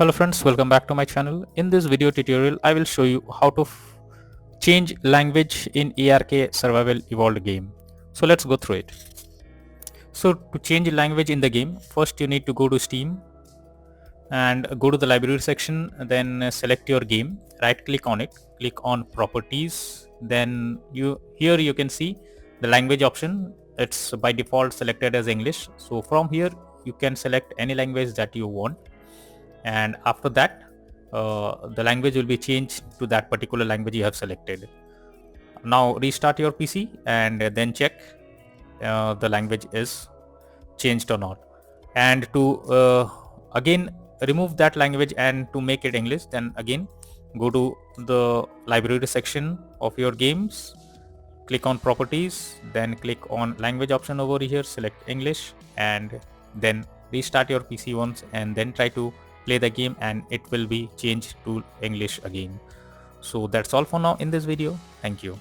Hello friends, welcome back to my channel. In this video tutorial, I will show you how to change language in ARK Survival Evolved game. So let's go through it. So to change language in the game, first you need to go to Steam and go to the library section, then select your game, right click on it, click on properties, then here you can see the language option. It's by default selected as English. So from here you can select any language that you want, and after that the language will be changed to that particular language you have selected. Now restart your PC and then check the language is changed or not, and to again remove that language and to make it English, then again go to the library section of your games, click on properties, then click on language option over here, select English, and then restart your PC once and then try to play the game and it will be changed to English again. So that's all for now in this video. Thank you.